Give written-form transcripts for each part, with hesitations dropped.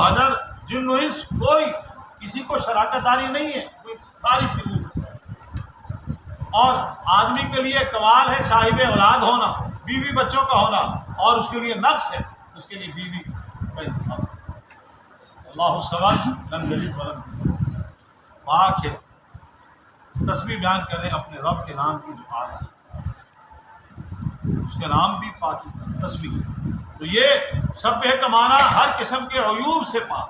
حضر جن و انس کوئی کسی کو شراکت داری نہیں ہے، کوئی ساری چیزیں. اور آدمی کے لیے کمال ہے صاحب اولاد ہونا، بیوی بچوں کا ہونا، اور اس کے لیے نقص ہے اس کے لیے بیوی کا انتخاب. اللہ الصمد لم یلد ولم یولد. پاک ہے. تسبیح بیان کریں اپنے رب کے نام کی جو پاک ہے، اس کے نام بھی پاک تسبیح. تو یہ سب کا معنی ہر قسم کے عیوب سے پاک.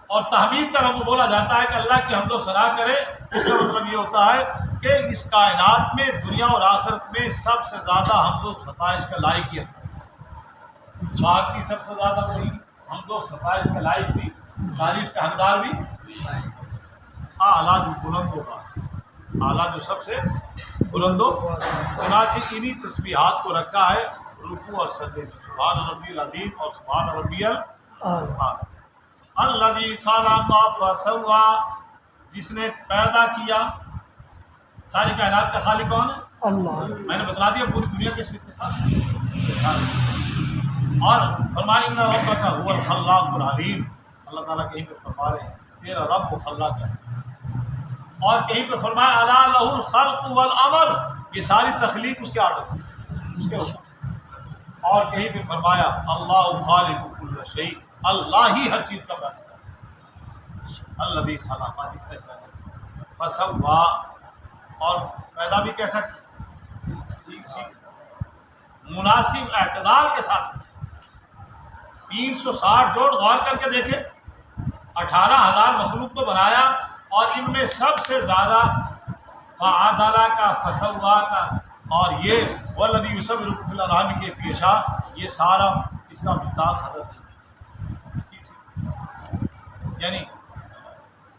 اور تحمید کا لفظ بولا جاتا ہے کہ اللہ کی حمد و ثنا کرے. اس کا مطلب یہ ہوتا ہے کہ اس کائنات میں دنیا اور آخرت میں سب سے زیادہ حمد و ستائش کا لائق ہے. پاک کی سب سے زیادہ کوئی حمد و ستائش کا لائق بھی، تعریف کا حقدار بھی اعلیٰ جو بلند ہوگا، اعلیٰ جو سب سے بلند ہو. چنانچہ انہی تسبیحات کو رکھا ہے رکوع اور سجدے میں. سبحان ربی العظیم اور سبحان ربی الاعلیٰ. الذی خلق فسوی، جس نے پیدا کیا. ساری کائنات کا خالق کون ہے؟ اللہ. میں نے بتلا دیا پوری دنیا کے اس میں اتفاق. اور فرمایا ان ربک هو الخلاق العلیم. اللہ تعالیٰ کہیں پہ فرما رہے ہیں تیرا رب وہ خلاق ہے. اور کہیں پہ فرمایا الا لہ الخلق والامر، یہ ساری تخلیق اس کے آرڈر سے، اس کے حکم. اور کہیں پہ فرمایا اللہ خالق کل شیء، اللہ ہی ہر چیز کا خالق ہے. الذی خلق، جس نے پیدا کیا. فسوی، اور پیدا بھی کیسا کیا؟ ٹھیک ٹھیک مناسب اعتدال کے ساتھ. 360 جوڑ غور کر کے دیکھے. 18,000 مخلوق کو بنایا، اور ان میں سب سے زیادہ فعدل کا، فسوا کا، اور یہ والذی یصورکم فی الارحام کیف یشاء، یہ سارا اس کا مصداق حضرت ہے. یعنی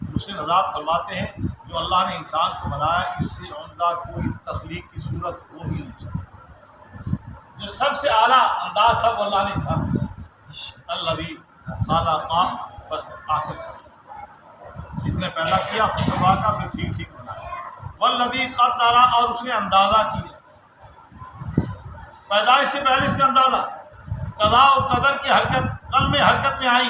اس سے نذات فرماتے ہیں جو اللہ نے انسان کو بنایا اس سے عمدہ کوئی تخلیق کی صورت ہو ہی نہیں سکتی. جو سب سے اعلیٰ انداز تھا وہ اللہ نے انسان کو. الذی خلق فسوی، جس نے پیدا کیا فسوی کا، پھر ٹھیک ٹھیک بنایا. والذی قدر، اور اس نے اندازہ کیا. پیدائش سے پہلے اس کا اندازہ، قضاء و قدر کی حرکت قلب میں حرکت میں آئی،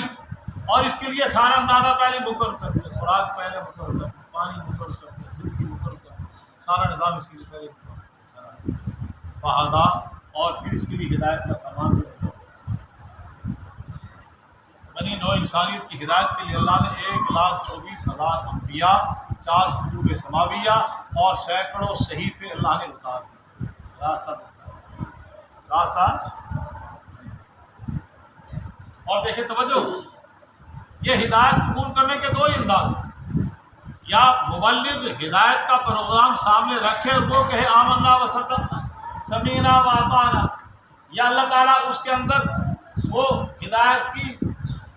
اور اس کے لیے سارا اندازہ پہلے مقرر کر دیا. خوراک پہلے مقرر کر دیا، پانی مقرر کر دیا، زندگی مقرر کر دیا، سارا نظام اس کے لیے پہلے مقرر کرا. فہدا، اور پھر اس کے لیے ہدایت کا سامان بھی رکھا. بنی نوع انسانیت کی ہدایت کے لیے اللہ نے 1,24,000 انبیاء، 4 کتب سماویہ اور سینکڑوں صحیفے اللہ نے اتار دیے. راستہ. اور دیکھیں توجہ، یہ ہدایت قبول کرنے کے دو ہی انداز ہیں. یا مبلغ ہدایت کا پروگرام سامنے رکھے اور وہ کہے آمنا و صدقنا سمیعنا و اطعنا، یا اللہ تعالیٰ اس کے اندر وہ ہدایت کی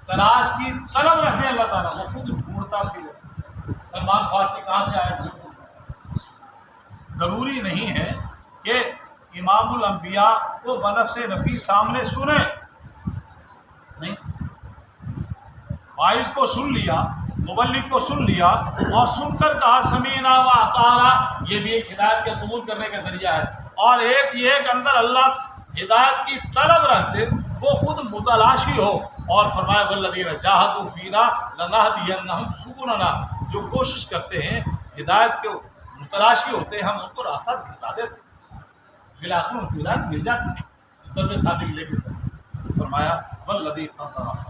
تلاش کی طلب رکھے. اللہ تعالیٰ وہ خود ڈھونڈتا بھی ہے. سلمان فارسی کہاں سے آئے؟ ضروری نہیں ہے کہ امام الانبیاء کو بنفس نفیس سامنے سنیں. نہیں، فائز کو سن لیا، مبلغ کو سن لیا، اور سن کر کہا سمیعنا و اطعنا، یہ بھی ایک ہدایت کے قبول کرنے کا ذریعہ ہے. اور ایک یہ کہ اندر اللہ ہدایت کی طلب رکھ دے، وہ خود متلاشی ہو. اور فرمایا والذین جاہدوا فینا لنہدینہم سبلنا، جو کوشش کرتے ہیں ہدایت کے متلاشی ہوتے ہیں، ہم ان کو راستہ دکھا دیتے ہیں، بالآخر ان کو ہدایت مل جاتی ہے. طلب صادق لے کے چلتے. فرمایا والذی قدر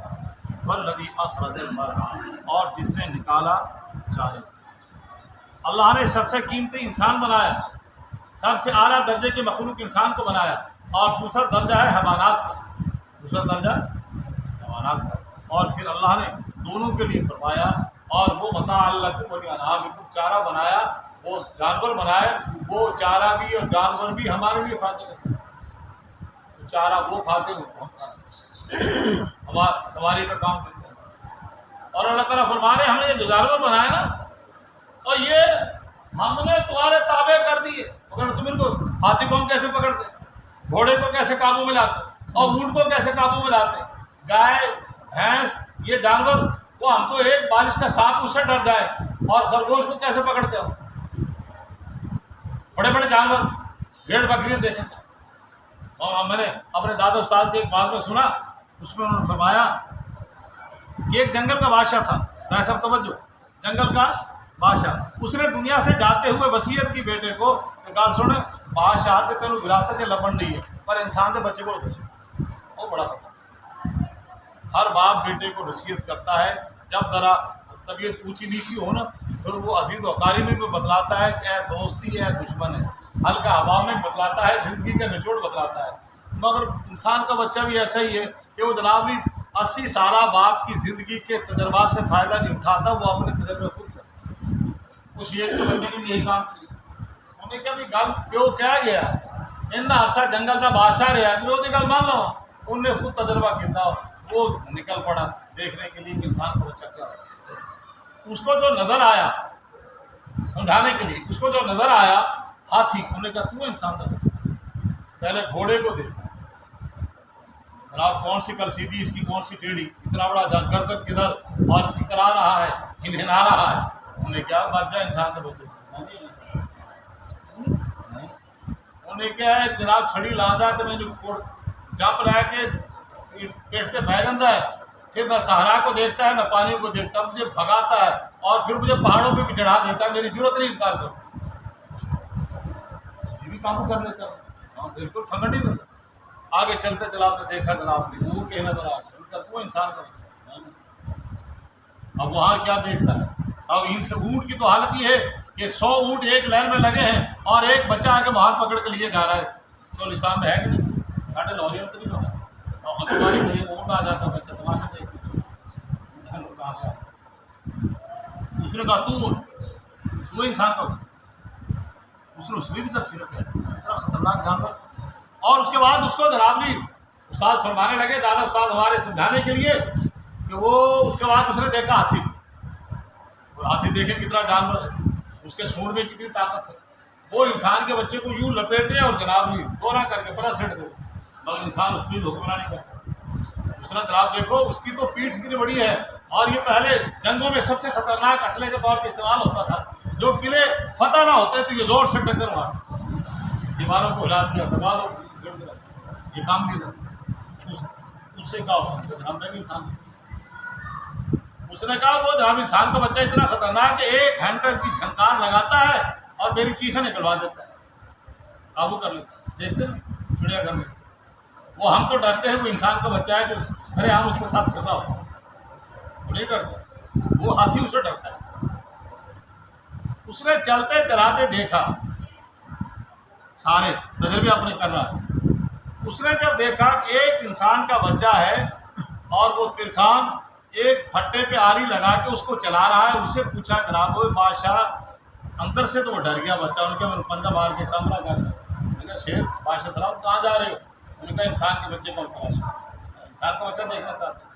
والذی اخرج المرعى، اور جس نے نکالا چارے. اللہ نے سب سے قیمتی انسان بنایا، سب سے اعلیٰ درجے کے مخلوق انسان کو بنایا. اور دوسرا درجہ ہے حیوانات کا، دوسرا درجہ حیوانات کا. اور پھر اللہ نے دونوں کے لیے فرمایا اور وہ متاع لکم ولانعامکم، چارہ بنایا، وہ جانور بنائے، وہ چارہ بھی اور جانور بھی ہمارے لیے فائدہ دے سکتے. چارہ وہ کھاتے ہیں، ہم کھاتے، ہمارا سواری کا کام کرتے ہیں. اور اللہ تعالیٰ فرما رہے ہم نے یہ جو جانور بنایا نا، اور یہ ہم نے تمہارے تابع کر دیے. مگر تم ان کو ہاتھی کو ہم کیسے پکڑتے، گھوڑے کو کیسے قابو میں لاتے، اور اونٹ کو کیسے قابو میں لاتے، گائے بھینس یہ جانور، وہ ہم تو ایک بارش کا سانپ اس سے ڈر جائے، اور خرگوش کو کیسے پکڑتے ہو. بڑے بڑے جانور بھیڑ بکریاں دیکھیں. اور میں نے اپنے دادا استاد کے ایک بات میں سنا، اس میں انہوں نے فرمایا کہ ایک جنگل کا بادشاہ تھا، رائے صاحب توجہ، جنگل کا بادشاہ، اس نے دنیا سے جاتے ہوئے وصیت کی بیٹے کو کہ گال سن، بادشاہ تے تینوں وراثت سے لبن نہیں ہے پر انسان کے بچے کو بچے، وہ بڑا خطرہ۔ ہر باپ بیٹے کو وصیت کرتا ہے، جب ذرا طبیعت اونچی نیچی ہو نا پھر وہ عزیز و اقاربی میں بتلاتا ہے کہ اے دوستی ہے دشمن ہے، ہلکا ہوا میں بتلاتا ہے، زندگی کا نچوڑ بتلاتا ہے۔ مگر انسان کا بچہ بھی ایسا ہی ہے کہ وہ جناب 80 سالہ باپ کی زندگی کے تجربات سے فائدہ نہیں اٹھاتا، وہ اپنے تجربے خود کرتا ہے۔ اس ایک کے بچے نے بھی یہی کام کیا، انہیں کیا بھی گل پیو کیا گیا ان عرصہ جنگل کا بادشاہ رہا ہے، وہ گل مان لو، انہوں نے خود تجربہ کیا، وہ نکل پڑا دیکھنے کے لیے کہ انسان کا بچہ کیا ہے۔ اس کو جو نظر آیا سمجھانے کے لیے، اس کو جو نظر آیا ہاتھی، انہوں نے کہا تو انسان کا بچہ، پہلے گھوڑے کو دیکھا جناب کون سی کلسیدی، اس کی کون سی ٹیڑھی، اتنا بڑا گردن کدھر اور اترا رہا ہے، ہنہنا رہا ہے، انہوں نے کیا بادشاہ انسان کے بچے، انہوں نے کیا ہے جناب چھڑی لاندہ تو میں جو جپ رہ کے پیٹ سے بہ جاتا ہے، پھر نہ صحرا کو دیکھتا ہے نہ پانی کو دیکھتا، مجھے بھگاتا ہے اور پھر مجھے پہاڑوں پہ بھی چڑھا دیتا ہے، میری ضرورت نہیں انکار کر، یہ بھی قابو کر لیتا ہے، ہاں بالکل ٹھنڈ نہیں دیتا۔ آگے چلتے چلاتے دیکھا جناب نے اونٹ کے نظر آ گیا، ان کا تو انسان کا بچہ، اب وہاں کیا دیکھتا ہے، اب ان سے اونٹ کی تو حالت یہ ہے کہ 100 اونٹ ایک لائن میں لگے ہیں اور ایک بچہ آ کے باہر پکڑ کے لیے جا رہا ہے، چولستان میں ہے کہ نہیں، ساڑھے لاہوری میں تو نہیں ہوتا، اور ہماری اونٹ آ جاتا بچہ تماشا دیکھتے کہاں سے آتا، اس نے کہا تو انسان کا، اس میں بھی تفسیر ہے اتنا خطرناک جانور۔ اور اس کے بعد اس کو جناب جی استاد فرمانے لگے، دادا استاد ہمارے سمجھانے کے لیے کہ وہ اس کے بعد اس نے دیکھا ہاتھی، اور ہاتھی دیکھے کتنا جانور ہے، اس کے سونڈ میں کتنی طاقت ہے، وہ انسان کے بچے کو یوں لپیٹے اور جناب جی دورہ کر کے پورا سیٹ دے، مگر انسان اس میں حکمرانی کرتا۔ اس نے جناب دیکھو اس کی تو پیٹھ اتنی بڑی ہے، اور یہ پہلے جنگوں میں سب سے خطرناک اسلحے کے طور پہ استعمال ہوتا تھا، جو قلعے فتح نہ ہوتے تو یہ زور سے ٹکر مارا، دیواروں کو ہلا دیا، دیواروں کو گڑ دیا، یہ کام نہیں تھا۔ اس سے کہا ہم نے بھی انسان، اس نے کہا وہ جناب انسان کا بچہ اتنا خطرناک کہ 1 ہنٹر کی جھنکار لگاتا ہے اور میری چیخیں نکلوا دیتا ہے، قابو کر لیتا ہے، دیکھتے نا چڑیا گھر میں، وہ ہم تو ڈرتے ہیں، وہ انسان کا بچہ ہے کہ سرے عام اس کے ساتھ کر رہا ہو، وہ نہیں ڈرتا، وہ ہاتھی اسے ڈرتا ہے۔ اس نے چلتے چلاتے دیکھا، سارے تجربے اپنے کر رہا ہے، اس نے جب دیکھا کہ ایک انسان کا بچہ ہے اور وہ ترکھان ایک پھٹے پہ آری لگا کے اس کو چلا رہا ہے، اس سے پوچھا جناب وہ بادشاہ، اندر سے تو وہ ڈر گیا بچہ، ان کے من پنجہ مار کے کمرہ کر دیا، میں نے کہا شیر بادشاہ سلام کہاں جا رہے ہو، انہوں نے کہا انسان کے بچے کو تلاشا، انسان کا بچہ دیکھنا چاہتے ہیں،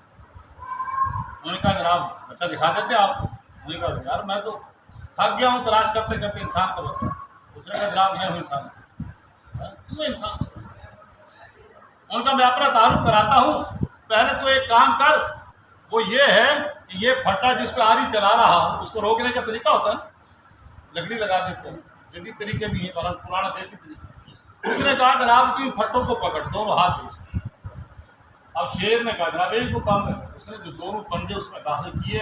انہوں نے کہا جناب بچہ دکھا دیتے آپ، انہوں نے کہا یار میں تو تھک گیا ہوں تلاش کرتے کرتے انسان کا بچہ، اس نے کہا جناب میں ہوں انسان، میں انسان، ان کا میں اپنا تعارف کراتا ہوں، پہلے تو ایک کام کر، وہ یہ ہے کہ یہ پھٹا جس پہ آری چلا رہا ہوں اس کو روکنے کا طریقہ ہوتا ہے، لکڑی لگا دیتے ہیں، جدید طریقے بھی ہیں پر پرانا دیسی طریقہ، اس نے کہا جناب کی پھٹوں کو پکڑ، دونوں ہاتھ دے، اب شیر نے کہا جناب ایک کو کام کر، اس نے جو دونوں پنجے اس میں داخل کیے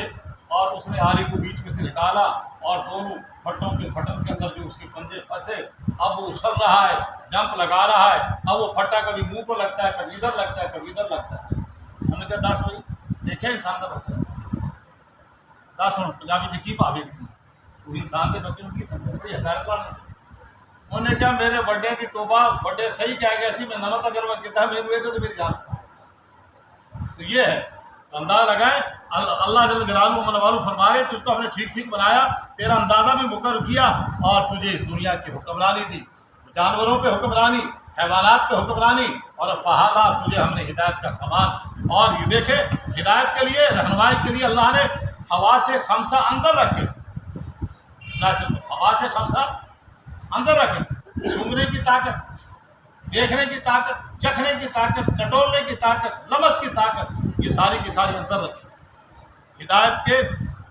اور اس نے آری کو بیچ میں سے نکالا اور دونوں پھٹوں کے پھٹن کے اندر جو اس کے پنجے پھنسے، اب وہ اچھل رہا ہے، جمپ لگا رہا ہے، اب وہ پھٹا کبھی منہ کو لگتا ہے، کبھی ادھر لگتا ہے، کبھی ادھر لگتا ہے، ہم نے کہا 10 بھائی دیکھے انسان کا بچہ 10 منٹ پنجابی جی کی پاوی وہ انسان کے بچے کی سمجھا بڑی حکایت والا، انہوں نے کیا میرے بڑے کی توبہ بڑے صحیح کیا گیا سی میں نواں تجربہ کیا ہے، میرے تو میری جان، تو یہ ہے اندازہ لگائے اللہ جل جلالہ من والو فرما رہے تو اس کو ہم نے ٹھیک ٹھیک بنایا، تیرا اندازہ بھی مقرر کیا اور تجھے اس دنیا کی حکمرانی دی، جانوروں پہ حکمرانی، حیوانات پہ حکمرانی، اور فہادہ تجھے ہم نے ہدایت کا سامان، اور یہ دیکھے ہدایت کے لیے رہنمائی کے لیے اللہ نے حواس خمسہ اندر رکھے، حواس خمسہ اندر رکھے، سونگنے کی طاقت، دیکھنے کی طاقت، چکھنے کی طاقت، ٹٹولنے کی طاقت، لمس کی طاقت، یہ ساری کی ساری اندر رکھے، ہدایت کے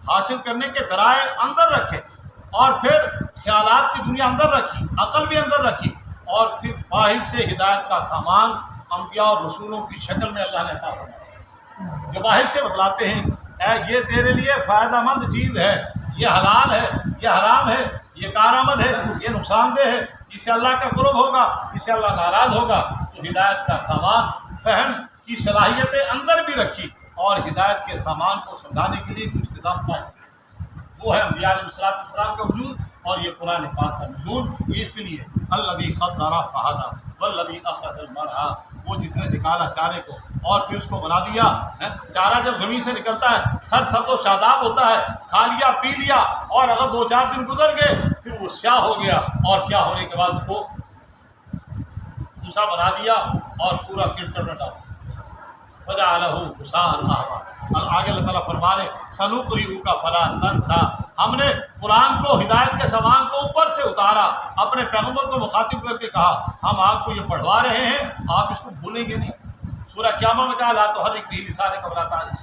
حاصل کرنے کے ذرائع اندر رکھے، اور پھر خیالات کی دنیا اندر رکھی، عقل بھی اندر رکھی، اور پھر باہر سے ہدایت کا سامان انبیاء اور رسولوں کی شکل میں اللہ نے عطا فرمایا، جو باہر سے بتلاتے ہیں یہ تیرے لیے فائدہ مند چیز ہے، یہ حلال ہے، یہ حرام ہے، یہ کارآمد ہے، یہ نقصان دہ ہے، اس سے اللہ کا قرب ہوگا، اس سے اللہ ناراض ہوگا۔ تو ہدایت کا سامان، فہم کی صلاحیتیں اندر بھی رکھی، اور ہدایت کے سامان کو سمجھانے کے لیے کچھ نظام پائے، وہ ہے انبیاء علیہ السلام کا وجود اور یہ قرآن پاک کا نزول۔ یہ اس کے لیے الذی قدر فہدی والذی اخرج المرعی، وہ جس نے نکالا چارے کو اور پھر اس کو بنا دیا۔ چارہ جب زمین سے نکلتا ہے سر سبز و شاداب ہوتا ہے، کھا لیا پی لیا، اور اگر 2-4 دن گزر گئے پھر وہ سیاہ ہو گیا، اور سیاہ ہونے کے بعد اس کو بھوسا بنا دیا اور پورا کلٹر میں ڈال دیا، فجعلہ غثاء احوا۔ آگے اللہ تعالیٰ فرما رہے سنقرئک فلا تنسیٰ، ہم نے قرآن کو، ہدایت کے سامان کو اوپر سے اتارا، اپنے پیغمبر کو مخاطب کر کے کہا ہم آپ کو یہ پڑھوا رہے ہیں، آپ اس کو بھولیں گے نہیں۔ سورہ قیامہ میں کہا لا تحرک بہ لسانک ولا تعجل،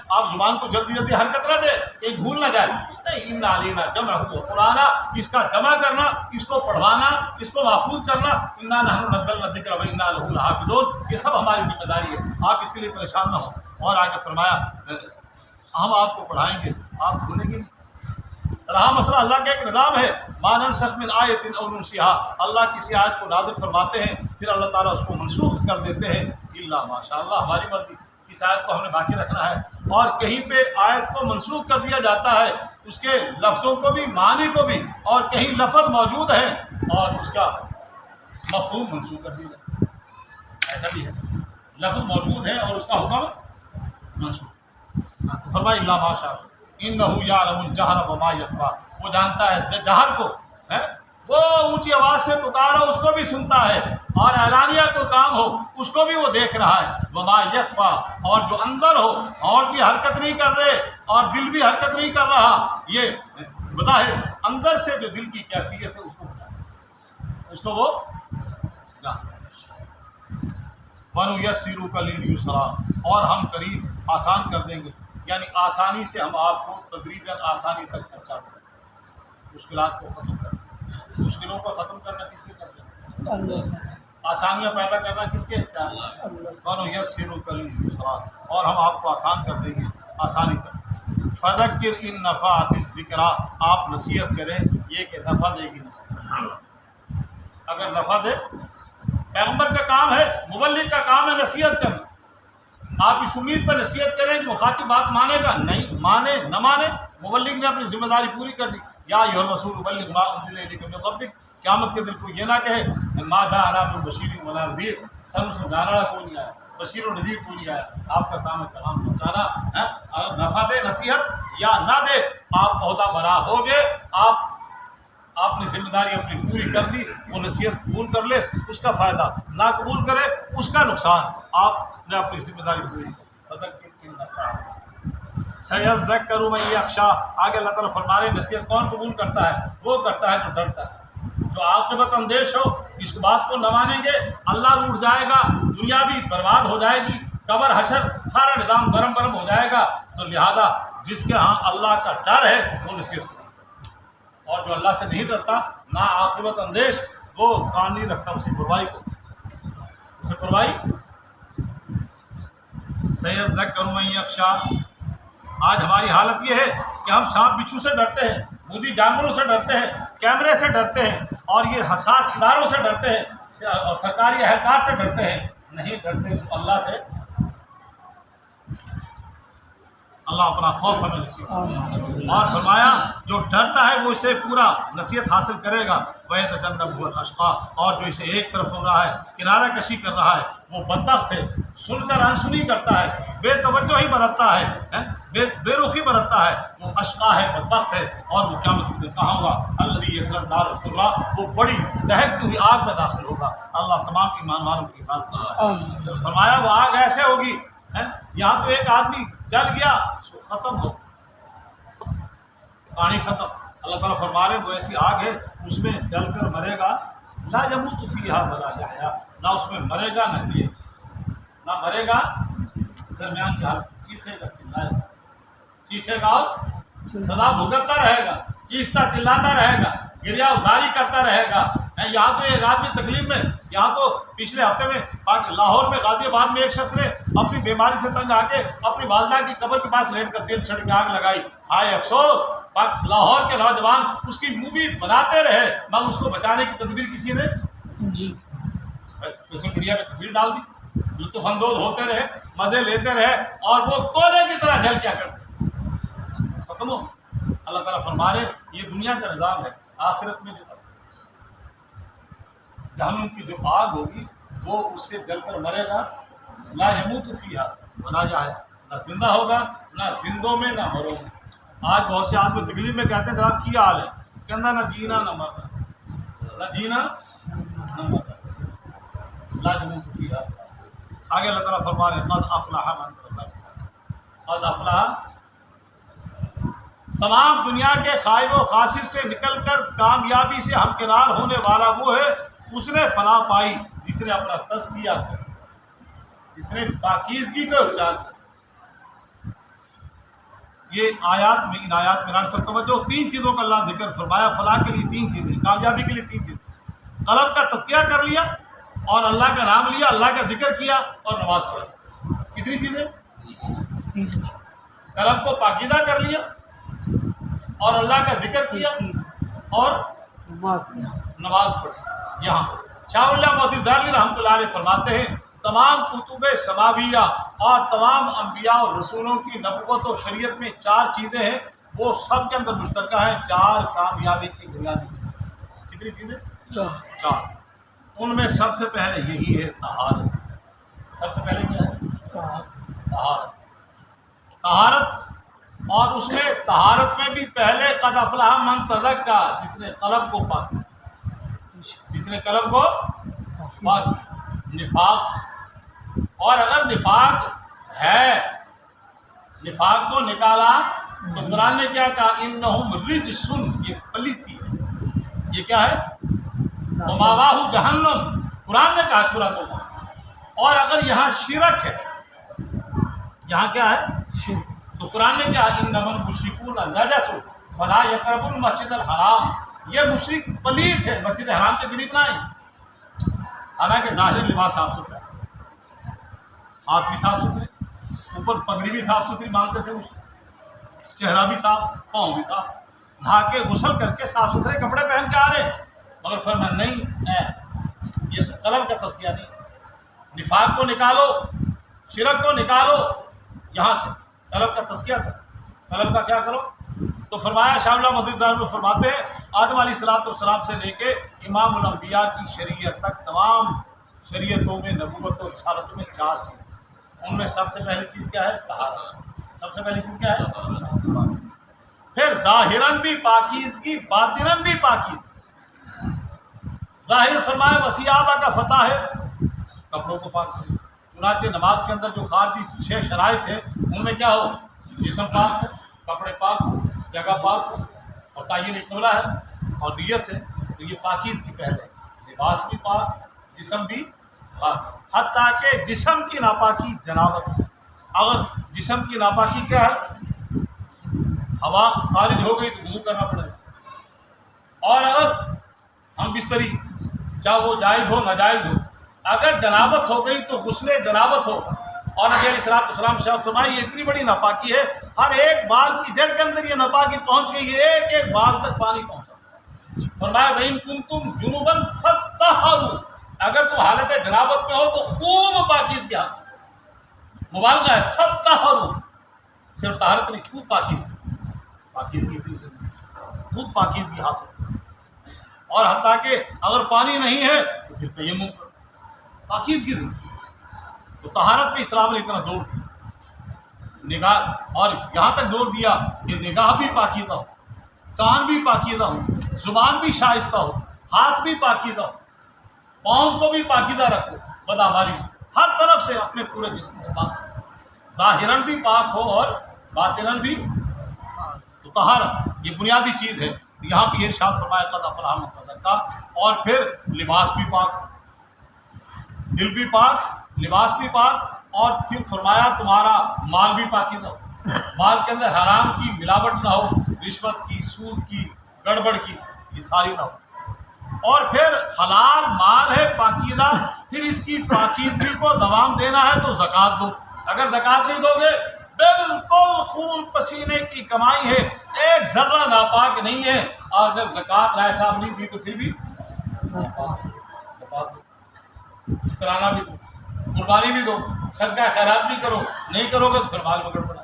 آپ زبان کو جلدی جلدی حرکت نہ دے کہ بھول نہ جائے، نہیں، ان علینا جمعہ قرآن، اس کا جمع کرنا، اس کو پڑھوانا، اس کو محفوظ کرنا، انا نحن نزلنا الذکر و انا لہ لحافظون، یہ سب ہماری ذمہ داری ہے، آپ اس کے لیے پریشان نہ ہوں۔ اور آگے فرمایا ہم آپ کو پڑھائیں گے، آپ بھولیں گے نہیں۔ رہا مسئلہ اللہ کا ایک نظام ہے، ما ننسخ من آیۃ او ننسیھا، اللہ کسی آیت کو نازل فرماتے ہیں پھر اللہ تعالیٰ اس کو منسوخ کر دیتے ہیں، الا ماشاء اللہ، ہماری مرضی، اس آیت کو ہم نے باقی رکھنا ہے۔ اور کہیں پہ آیت کو منسوخ کر دیا جاتا ہے، اس کے لفظوں کو بھی، معنی کو بھی، اور کہیں لفظ موجود ہے اور اس کا مفہوم منسوخ کر دیا جاتا ہے، ایسا بھی ہے، لفظ موجود ہے اور اس کا حکم منسوخ۔ تو فرمایا الا ماشاء اللہ انہ یعلم الجہر وما یخفی، وہ جانتا ہے جہر کو، وہ اونچی آواز سے پکارو اس کو بھی سنتا ہے، اور اعلانیہ کو کام ہو اس کو بھی وہ دیکھ رہا ہے، وما یخفی، اور جو اندر ہو اور بھی حرکت نہیں کر رہے اور دل بھی حرکت نہیں کر رہا، یہ بظاہر اندر سے جو دل کی کیفیت ہے اس کو وہ جانتا ہے۔ وَنُيَسِّرُكَ لِلْيُسْرَىٰ، اور ہم قریب آسان کر دیں گے، یعنی آسانی سے ہم آپ کو تدریجاً آسانی تک پہنچا دیں گے، مشکلات کو ختم کرنا، مشکلوں کو ختم کرنا کس کے کرتے ہیں؟ آسانیاں پیدا کرنا کس کے اختیار میں؟ وَنُيَسِّرُكَ لِلْيُسْرَىٰ، اور ہم آپ کو آسان کر دیں گے آسانی تک۔ فَذَكِّرْ إِن نَفَعَتِ الذِّكْرَىٰ، آپ نصیحت کریں، یہ کہ نفع دے گی نصیحت، اگر نفع دے، پیغمبر کا کام ہے، مبلغ کا کام ہے نصیحت کرنا، آپ اس امید پر نصیحت کریں کہ مخاطب بات مانے گا، نہیں مانے نہ مانے، مبلغ نے اپنی ذمہ داری پوری کر دی۔ یا ایھا الرسول بلغ ما انزل الیک من ربک، قیامت کے دن کو یہ نہ کہے ما جاءنا من بشیر ولا نذیر، سب سمجھانے والا کوئی نہیں آیا، بشیر و نذیر کوئی نہیں آیا، آپ کا کام ہے پیغام پہنچانا۔ اگر نفع دے نصیحت یا نہ دے، آپ عہدہ برا ہو گئے، آپ نے ذمہ داری اپنی پوری کر دی، وہ نصیحت قبول کر لے اس کا فائدہ، نہ قبول کرے اس کا نقصان، آپ نے اپنی ذمہ داری پوری کی۔ سَيَذَّكَّرُ مَن يَخْشَىٰ، آگے اللہ تعالیٰ فرما رہے ہیں نصیحت کون قبول کرتا ہے؟ وہ کرتا ہے جو ڈرتا ہے، جو عاقبت اندیش ہو، اس بات کو نہ مانیں گے اللہ روٹ جائے گا، دنیا بھی برباد ہو جائے گی، قبر حشر سارا نظام گرم گرم ہو جائے گا، تو لہذا جس کے ہاں اللہ کا ڈر ہے وہ نصیحت کرتا ہے، اور جو اللہ سے نہیں ڈرتا، نہ عاقبت اندیش، وہ کان نہیں رکھتا اسی پرواہی کو، اسے پرواہی۔ سَيَذَّكَّرُ مَن يَخْشَىٰ، آج ہماری حالت یہ ہے کہ ہم سانپ بچھو سے ڈرتے ہیں، مودی جانوروں سے ڈرتے ہیں، کیمرے سے ڈرتے ہیں، اور یہ حساس اداروں سے ڈرتے ہیں، اور سرکاری اہلکار سے ڈرتے ہیں، نہیں ڈرتے تو اللہ سے۔ اللہ اپنا خوف ہمیں نصیب فرمائے، اور فرمایا جو ڈرتا ہے وہ اسے پورا نصیحت حاصل کرے گا، وَيَتَجَنَّبُهُ الْأَشْقَىٰ، اور جو اسے ایک طرف ہو رہا ہے، کنارہ کشی کر رہا ہے، وہ بدبخت ہے، سن کر انسنی کرتا ہے، بے توجہی برتتا ہے، بے رخی برتتا ہے، وہ اشقا ہے، بدبخت ہے، اور وہ قیامت کے دن کہاں ہوگا؟ الذی یصلی النار الکبریٰ، وہ بڑی دہکتی ہوئی آگ میں داخل ہوگا۔ اللہ تمام ایمان والوں کی حفاظت فرمائے۔ فرمایا وہ آگ ایسے ہوگی، یہاں تو ایک آدمی جل گیا ختم ہو، پانی ختم۔ اللہ تعالیٰ فرما رہے ہیں وہ ایسی آگ ہے اس میں جل کر مرے گا، لا یموت فیہا ولا یحیا، نہ اس میں مرے گا نہ جیے، نہ مرے گا، درمیان کی حالت، چیخے گا چلائے گا، چیخے گا اور سزا بھگتتا رہے گا، چیختا چلاتا رہے گا، گریہ ازاری کرتا رہے گا، یہاں تو ایک آدمی تکلیف میں، یہاں تو پچھلے ہفتے میں لاہور میں غازی آباد میں ایک شخص نے اپنی بیماری سے تنگ آ کے اپنی والدہ کی قبر کے پاس لیٹ کر تیل چھڑک کے آگ لگائی. ہائے افسوس، لاہور کے نوجوان اس کی مووی بناتے رہے مگر اس کو بچانے کی تدبیر کسی نے جی سوشل میڈیا پہ تصویر ڈال دی، لطف اندوز ہوتے رہے، مزے لیتے رہے اور وہ کوئلے کی طرح جل کیا کرتے ختم ہو. اللہ تعالیٰ فرما رہے یہ دنیا کا نظام ہے، آخرت میں جو جہنم کی جو آگ ہوگی وہ اس سے جل کر مرے گا. لا یموت فیہا نہ جائے، نہ زندہ ہوگا، نہ زندوں میں نہ مرو گے. آج بہت سے آدمی تکلیف میں کہتے ہیں جناب کی حال ہے، کہنا نہ جینا نہ مرنا، نہ جینا نہ مرنا. لا یموت فیہا. آگے اللہ تعالیٰ فرما رہے قد افلح من تزکا. قد افلح، تمام دنیا کے خائب و خاسر سے نکل کر کامیابی سے ہمکنار ہونے والا وہ ہے، اس نے فلاح پائی جس نے اپنا تزکیہ کیا، جس نے پاکیزگی کا اختیار کیا. یہ آیات میں، ان آیات میں سب توجہ، تین چیزوں کا اللہ نے ذکر فرمایا. فلاح کے لیے تین چیزیں، کامیابی کے لیے تین چیزیں. قلب کا تزکیہ کر لیا اور اللہ کا نام لیا، اللہ کا ذکر کیا اور نماز پڑھی. کتنی چیزیں؟ قلب کو پاکیزہ کر لیا اور اللہ کا ذکر کیا اور نماز پڑھی. یہاں شاہ اللہ محدث دہلوی رحمۃ اللہ علیہ فرماتے ہیں تمام کتب سماویہ اور تمام انبیاء اور رسولوں کی نبوت و شریعت میں چار چیزیں ہیں، وہ سب کے اندر مشترکہ ہیں، چار کامیابی کی بنیادی چیزیں. کتنی چیزیں؟ چار. ان میں سب سے پہلے یہی ہے طہارت. سب سے پہلے کیا ہے؟ طہارت. طہارت، اور اس میں طہارت میں بھی پہلے قد افلح من تزکا، جس نے قلب کو پاک، جس نے قلب کو پاک نفاق سے. اور اگر نفاق ہے، نفاق کو نکالا تو قرآن نے کیا کہا؟ انہم رجس، یہ پلیتی ہے. یہ کیا ہے؟ وماواہ جہنم، قرآن نے کہا سورہ کو. اور اگر یہاں شرک ہے، یہاں کیا ہے؟ شرک. تو قرآن نے کہا انما المشرکون نجس فلا یقربوا المسجد الحرام. یہ مشرک پلیت ہے، مسجد حرام کے قریب نہ آئیں. حالانکہ ظاہر لباس صاف ستھرا ہے، ہاتھ بھی صاف ستھرے، اوپر پگڑی بھی صاف ستھری مانگتے تھے، چہرہ بھی صاف، پاؤں بھی صاف، نہا کے غسل کر کے صاف ستھرے کپڑے پہن کے آ رہے، مگر فرمایا نہیں، یہ قلب کا تزکیہ نہیں. نفاق کو نکالو، شرک کو نکالو، یہاں سے قلب کا تزکیہ کرو. قلب کا کیا کرو؟ تو فرمایا شاہ اللہ محدث دہلوی فرماتے ہیں آدم علیہ السلام سے لے کے امام الانبیاء کی شریعت تک تمام شریعتوں میں، نبوت اور رسالتوں میں چار چیز. ان میں سب سے پہلی چیز کیا ہے؟ طہارت. سب سے پہلی چیز کیا ہے؟ پھر ظاہراً بھی پاکیزگی، باطناً بھی پاکیزگی. ظاہر فرمایا وسیعہ کا فتح ہے، کپڑوں کو پاک کرو. چنانچہ نماز کے اندر جو خارجی 6 شرائط ہیں ان میں کیا ہو؟ جسم پاک ہو، کپڑے پاک ہو، جگہ پاک ہو، اور تعین قبلہ ہے اور نیت ہے. تو یہ پاکیزگی پہلے، لباس بھی پاک، جسم بھی پاک. حتیٰ کہ جسم کی ناپاکی جنابت. اگر جسم کی ناپاکی کیا ہے؟ ہوا خارج ہو گئی تو وضو کرنا پڑے گا. اور اگر ہم بستری، چاہے وہ جائز ہو ناجائز ہو، اگر جنابت ہو گئی تو غسل جنابت ہو. اور نبی علیہ السلام شاہ فرمائی یہ اتنی بڑی ناپاکی ہے، ہر ایک بال کی جڑ کے اندر یہ ناپاکی پہنچ گئی ہے، ایک ایک بال تک پانی پہنچا. فرمایا وَإِن كُنتُمْ جُنُبًا فَطَّهَّرُوا، اگر تم حالت جنابت میں ہو تو خوب پاکیزگی حاصل. مبالغہ ہے، فَطَّهَّرُوا، صرف طہارت نہیں، خوب پاکیزگی خوب پاکیزگی حاصل. اور حتیٰ کہ اگر پانی نہیں ہے تو پھر تیمم کرو، پاکیزگی دیں. تو طہارت پہ اسلام نے اتنا زور دیا. نگاہ، اور یہاں تک زور دیا کہ نگاہ بھی پاکیزہ ہو، کان بھی پاکیزہ ہو، زبان بھی شائستہ ہو، ہاتھ بھی پاکیزہ ہو، پاؤں کو بھی پاکیزہ رکھو بدعمالی سے، ہر طرف سے اپنے پورے جسم کو پاک، ظاہراً بھی پاک ہو اور باطناً بھی. تو طہارت یہ بنیادی چیز ہے. یہاں پہ یہ ارشاد فرمایا قد افلح من تزکا. اور پھر لباس بھی پاک، دل بھی پاک، لباس بھی پاک. اور پھر فرمایا تمہارا مال بھی پاکیزہ ہو، مال کے اندر حرام کی ملاوٹ نہ ہو، رشوت کی، سود کی، گڑبڑ کی، یہ ساری نہ ہو. اور پھر حلال مال ہے پاکیزہ، پھر اس کی پاکیزگی کو دوام دینا ہے تو زکوٰۃ دو. اگر زکوٰۃ نہیں دو گے بالکل خون پسینے کی کمائی ہے، ایک ذرہ ناپاک نہیں ہے. اور اگر زکوٰۃ رائے صاحب نہیں دی تو پھر بھی ترانہ بھی دو، قربانی بھی دو، صدقہ خیرات بھی کرو. نہیں کرو گے تو پھر مال پکڑ پڑا.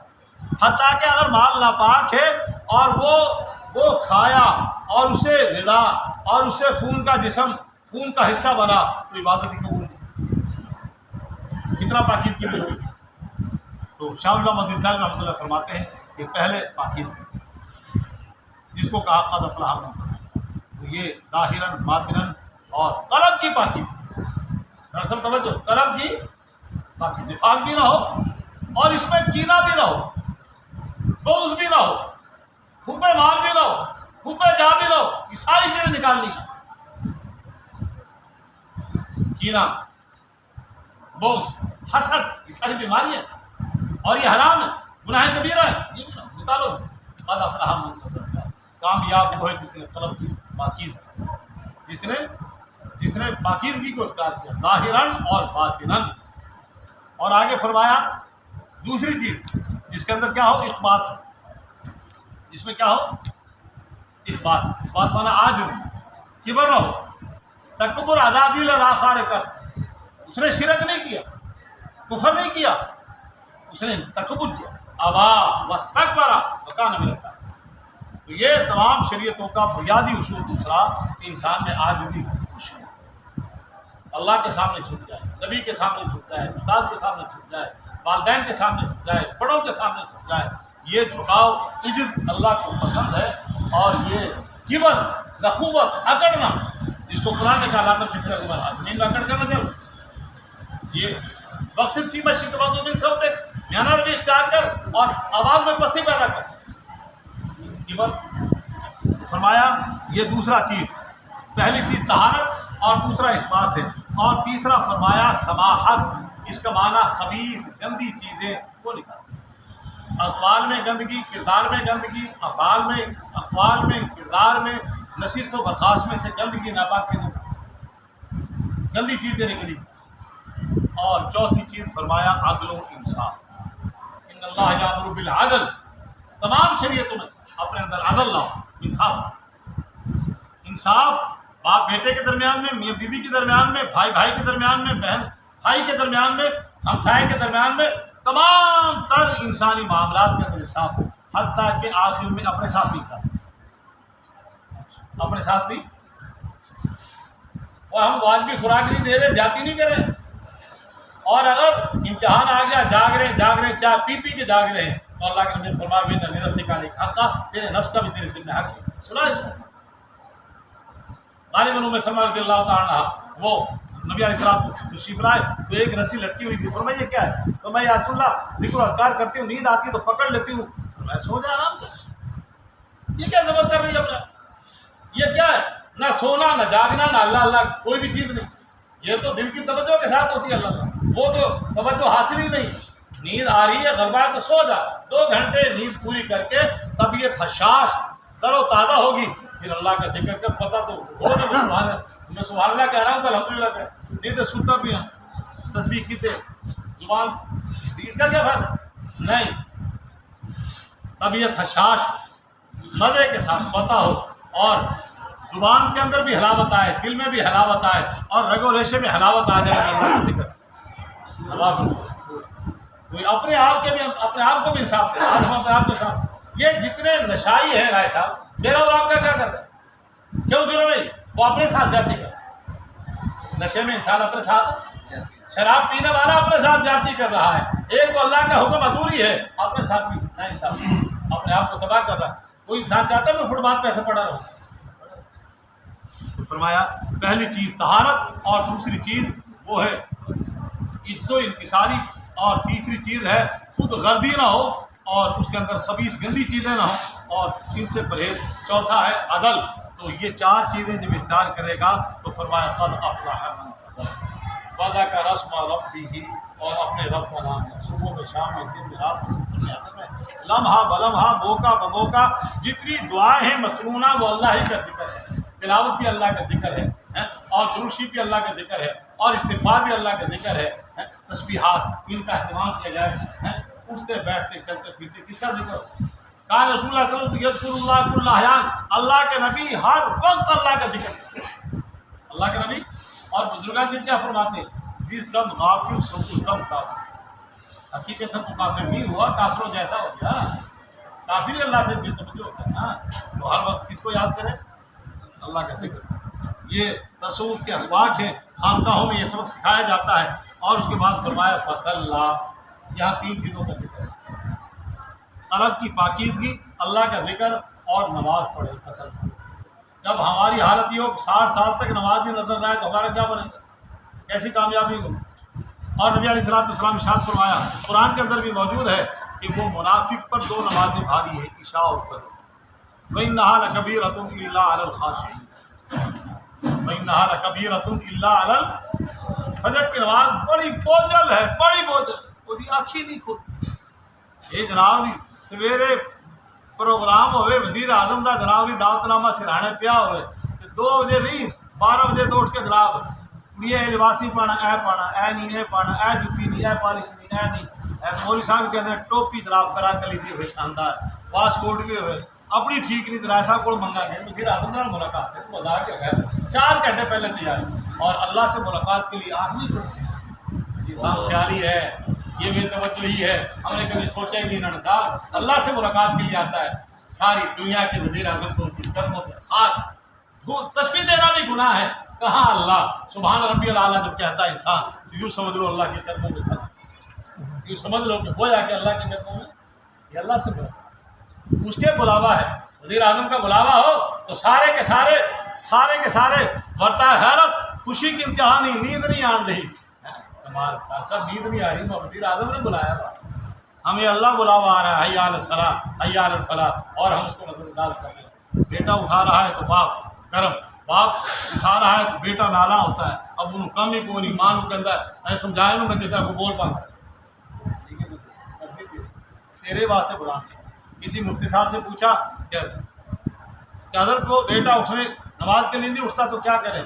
حتیٰ کہ اگر مال ناپاک ہے اور وہ کھایا اور اسے غذا اور اسے خون کا جسم، خون کا حصہ بنا تو عبادت ہی قبول نہیں. کتنا پاکیزگی کی ہوگی. تو شاہ اللہ محمد اسلام رحمۃ اللہ فرماتے ہیں کہ پہلے پاکیزگی جس کو کہا قد افلح من تزکیٰ، تو یہ ظاہراً باطناً اور قلب کی پاکیزگی. دراصل توجہ، قلب کی پاکیزگی، نفاق بھی نہ ہو اور اس میں کینہ بھی نہ ہو، بغض بھی نہ ہو، حب مال بھی نہ ہو، حب جاہ بھی نہ ہو. یہ ساری چیزیں نکالنی ہیں. کینہ، بغض، حسد، یہ ساری بیماریاں اور یہ حرام ہے، گناہ کبیرہ ہے. یہ نکالو. قد افلح من تزکیٰ، کامیاب وہ ہے جس نے قلب کی پاکیزگی، جس نے پاکیزگی کو اختیار کیا ظاہراً اور باطناً. اور آگے فرمایا دوسری چیز جس کے اندر کیا ہو، اخبات ہو. جس میں کیا ہو، اخبات مانا عاجزی، کبر نہ ہو. تکبر ازادی لراخار کر، اس نے شرک نہیں کیا، کفر نہیں کیا، اس نے تکبر کیا. ابا واستکبر وکان من الکافرین. تو یہ تمام شریعتوں کا بنیادی اصول دوسرا، انسان میں عاجزی خوشی، اللہ کے سامنے جھک جائے، نبی کے سامنے جھک جائے، استاد کے سامنے جھک جائے، والدین کے سامنے جھک جائے، بڑوں کے سامنے جھک جائے. یہ جھکاؤ عزت اللہ کو پسند ہے. اور یہ کبر، نخوت، اکڑنا، جس کو قرآن نے کہا لا تفرح بما نہیں اکڑ کرنا. چل یہ مقصد فی مشی کے بعد من صوتک، میانہ روی اختیار کر اور آواز میں پستی پیدا کر. کبر فرمایا یہ دوسرا چیز، پہلی چیز طہارت اور دوسرا اثبات ہے. اور تیسرا فرمایا سماحت، اس کا معنی خبیث گندی چیزیں کو نکال. اقوال میں گندگی، کردار میں گندگی، اقوال میں کردار میں نشست و برخاست میں سے گندگی، ناپاک چیزیں، گندی چیز دینے کے لیے. اور چوتھی چیز فرمایا عدل و انصاف. ان اللہ یامر بالعدل، تمام شریعتوں میں اپنے اندر عدل لاؤ، انصاف باپ بیٹے کے درمیان میں، میاں بیوی کے درمیان میں، بھائی بھائی کے درمیان میں، بہن بھائی کے درمیان میں، ہمسائے کے درمیان میں، تمام تر انسانی معاملات کے اندر انصاف ہو. حتیٰ کہ آخر میں اپنے ساتھ بھی اور ہم واجبی خوراک نہیں دے رہے، جاتی نہیں کر رہے. اور اگر امتحان آ گیا، جاگ رہے چائے پی کے جاگ رہے ہیں، تو اللہ کے نبی فرمایا بھی نہ نفس کا حق کا، تیرے نفس کا بھی تیرے ذمہ حق ہے. سنا اس کو غالباً ام سلمہ رضی اللہ تعالیٰ عنہ، وہ نبی علیہ السلام تشریف لائے تو ایک رسی لٹکی ہوئی تھی. فرمایا یہ کیا ہے؟ تو میں یا رسول اللہ ذکر و اذکار کرتی ہوں، نیند آتی ہے تو پکڑ لیتی ہوں. میں سو جا آرام سے. یہ کیا زبر کر رہی ہے اپنا؟ یہ کیا ہے؟ نہ سونا، نہ جاگنا، نہ اللہ کوئی بھی چیز نہیں. یہ تو دل کی توجہ کے ساتھ ہوتی ہے اللہ، وہ تو توجہ حاصل ہی نہیں. نیند آ رہی ہے، غلبہ ہے تو سو جا. 2 گھنٹے نیند پوری کر کے طبیعت حشاش تر و تازہ ہوگی، پھر اللہ کا ذکر کر. پتہ تو ہو نا میں سبحان اللہ کہہ رہا ہوں، الحمدللہ کہہ. نہیں تو سنتا بھی ہوں تسبیح کی تھے زبان، اس کا کیا فائدہ؟ نہیں. طبیعت حشاش مزے کے ساتھ پتہ ہو، اور زبان کے اندر بھی حلاوت آئے، دل میں بھی حلاوت آئے، اور رگ و ریشے میں حلاوت آ جائے اللہ کا ذکر. تو اپنے آپ کو بھی انصاف دے. آج ہم اپنے آپ کے ساتھ یہ جتنے نشائی ہیں رائے صاحب، میرا اور آپ کا کیا کرتا ہے؟ کیوں جرم ہے؟ وہ اپنے ساتھ جاتی کر. نشے میں انسان اپنے ساتھ، شراب پینے والا اپنے ساتھ جاتی کر رہا ہے. ایک تو اللہ کا حکم ادھوری ہے، اپنے ساتھ بھی نہ انصاف، اپنے آپ کو تباہ کر رہا ہے. کوئی انسان چاہتا ہے میں فٹ پاتھ پہ ایسے پڑا رہا. تو فرمایا پہلی چیز طہارت، اور دوسری چیز وہ ہے عزت و انکساری، اور تیسری چیز ہے خود غرضی نہ ہو، اور اس کے اندر خبیث گندی چیزیں نہ ہوں، اور ان سے پرہیز. چوتھا ہے عدل. تو یہ 4 چیزیں جب اختیار کرے گا تو فرمایا قد افلح من تزکیٰ، وذکر اسم ربہ، اور اپنے رب کا نام ہے صبح میں، شام میں، دن میں، رات میں، سفر میں، لمحہ بلمحہ، موقع بموقع. جتنی دعائیں ہیں مسنونہ وہ اللہ ہی کا ذکر ہے. تلاوت بھی اللہ کا ذکر ہے اور دروشی بھی اللہ کا ذکر ہے اور استغفار بھی اللہ کا ذکر ہے، تسبیحات ان کا اہتمام کیا جائے، اٹھتے بیٹھتے چلتے پھرتے کس کا ذکر ہو؟ کان رسول اللہ صلی اللہ علیہ وسلم یذکر اللہ کل احیان، اللہ کے نبی ہر وقت اللہ کا ذکر کرتے ہیں، اللہ کے نبی۔ اور بزرگان دین کیا فرماتے ہیں؟ جس دم غافل سو اس دم کافر، حقیقت تو کافر نہیں ہوا، کافروں جیسا ہو گیا، کافر اللہ سے بے توجہ ہوتا ہے نا، تو ہر وقت کس کو یاد کرے؟ اللہ کا ذکر۔ یہ تصوف کے اسباق ہیں، خانقاہوں میں یہ سبق سکھایا جاتا ہے۔ اور اس کے بعد فرمایا فصلا، یہاں 3 چیزوں کا ذکر ہے، قلب کی پاکیزگی، اللہ کا ذکر اور نماز پڑھے فصل۔ جب ہماری حالت یہ ہو 60 سال تک نماز ہی نظر نہ آئے تو ہمارا کیا بنے گا؟ کیسی کامیابی ہو؟ اور نبی علیہ السلام ارشاد فرمایا، قرآن کے اندر بھی موجود ہے کہ وہ منافق پر 2 نمازیں بھاری ہیں، عشاء اور فجر۔ وَإِنَّهَا لَكَبِيرَةٌ إِلَّا عَلَى الْخَاشِعِينَ، وَإِنَّهَا لَكَبِيرَةٌ إِلَّا عَلَى، فجر کی نماز بڑی بوجھل ہے، بڑی بوجھل، وہ دی آنکھیں نہیں کھلتی۔ یہ جناب سویرے پروگرام ہوئے وزیر اعظم کا جناب دعوت نامہ سرانے پیا ہوئے 2 بجے نہیں 12 بجے تو اٹھ کے جناب یہ لباس نہیں پانا، اے نہیں، اے پانا، اے جوتی نہیں، اے پالش نہیں، اے نہیں، اے مولوی صاحب کے اندر ٹوپی جناب کرا کے لی ہوئے شاندار، واس کوٹ کے ہوئے اپنی ٹھیک نہیں، درائے صاحب کو منگا گئے وزیر اعظم سے ملاقات ہے، مزاق کے غیر 4 گھنٹے پہلے تیار، اور اللہ سے ملاقات کے لیے آنکھ نہیں کھلتی۔ یہ کام خیالی ہے، یہ بے توجہی ہے، ہم نے کبھی سوچا ہی نہیں۔ انہوں نے کہا اللہ سے ملاقات کے لیے آتا ہے، ساری دنیا کے وزیر اعظم کو ان کی قدموں پہ ہاتھ تسبیح دینا بھی گناہ ہے، کہاں اللہ سبحان ربی الاعلیٰ جب کہتا ہے انسان تو یوں سمجھ لو اللہ کے قدموں میں سنا، یوں سمجھ لو کہ گویا کہ اللہ کے قدموں میں یہ اللہ سے بلاوا، اس کے بلاوا ہے۔ وزیر اعظم کا بلاوا ہو تو سارے کے سارے ورتا حیرت، خوشی کی انتہا نہیں، نیند نہیں آن رہی، سب نیند نہیں آ رہی، وزیر اعظم نے بلایا، ہمیں اللہ بلاوا آ رہا ہے، حی علی الصلاۃ حی علی الفلاح، اور ہم اس کو نظر انداز کر رہے ہیں۔ بیٹا اٹھا رہا ہے تو باپ گرم، باپ اٹھا رہا ہے تو بیٹا نالا ہوتا ہے، اب انہوں کم ہی کون ایمان کو کہتا ہے اے سمجھائے میں کسی کو بول پاؤں تیرے واسطے بلا۔ کسی مفتی صاحب سے پوچھا کہ حضرت وہ بیٹا اٹھنے نماز کے لیے نہیں اٹھتا تو کیا کرے؟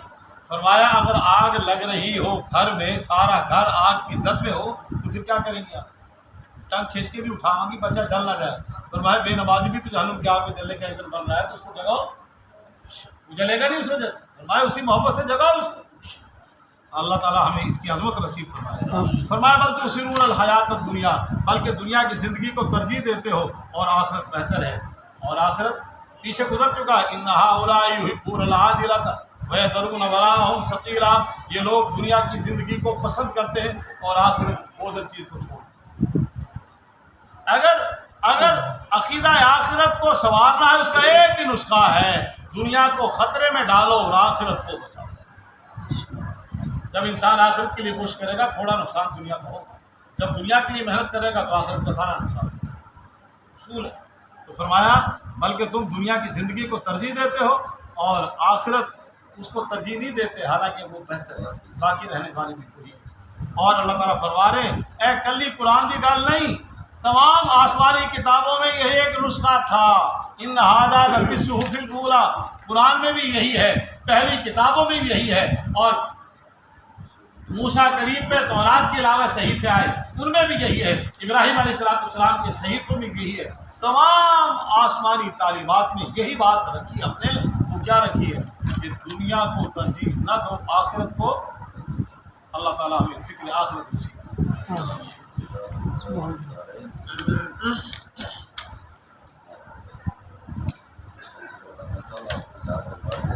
فرمایا اگر آگ لگ رہی ہو گھر میں، سارا گھر آگ کی زد میں ہو تو پھر کیا کریں گے آپ؟ ٹنگ کھینچ کے بھی اٹھاؤں گی بچہ جل نہ جائے۔ فرمایا بے نمازی بھی تو جہنم کی آگ میں جلنے کا ایندھن بن رہا ہے تو اس کو جگاؤ، وہ جلے گا نہیں اس وجہ سے۔ فرمایا اسی محبت سے جگاؤ اس کو۔ اللہ تعالیٰ ہمیں اس کی عظمت نصیب فرمائے۔ فرمایا بل تؤثرون الحیات الدنیا، بلکہ دنیا کی زندگی کو ترجیح دیتے ہو اور آخرت بہتر ہے، اور آخرت پیچھے گزر چکا ہے۔ ان ہؤلاء یحبون العاجلۃ ویذرون وراءهم ثقیلا، یہ لوگ دنیا کی زندگی کو پسند کرتے ہیں اور آخرت بودر چیز کو چھوڑتے ہیں۔ اگر عقیدہ آخرت کو سنوارنا ہے، اس کا ایک ہی نسخہ ہے، دنیا کو خطرے میں ڈالو اور آخرت کو بچاؤ۔ جب انسان آخرت کے لیے کوشش کرے گا تھوڑا نقصان دنیا کا ہوگا، جب دنیا کے لیے محنت کرے گا تو آخرت کا سارا نقصان ہوگا، اصول ہے۔ تو فرمایا بلکہ تم دنیا کی زندگی کو ترجیح دیتے ہو اور آخرت اس کو ترجیح نہیں دیتے، حالانکہ وہ بہتر ہے، باقی رہنے والی بھی کوئی ہے۔ اور اللہ تعالیٰ فرما رہے ہیں اے کلی قرآن کی گل نہیں، تمام آسمانی کتابوں میں یہی ایک نسخہ تھا، ان ھذا لفی الصحف الاولیٰ، قرآن میں بھی یہی ہے، پہلی کتابوں میں بھی یہی ہے، اور موسیٰ کریم پہ تورات کے علاوہ صحیفے آئے ان میں بھی یہی ہے، ابراہیم علیہ السلام کے صحیفوں میں بھی یہی ہے، تمام آسمانی تعلیمات میں یہی بات رکھی ہم نے۔ وہ کیا رکھی ہے کہ دنیا کو ترجیح نہ دو، آخرت کو۔ اللہ تعالیٰ ہمیں فکر آخرت نصیب۔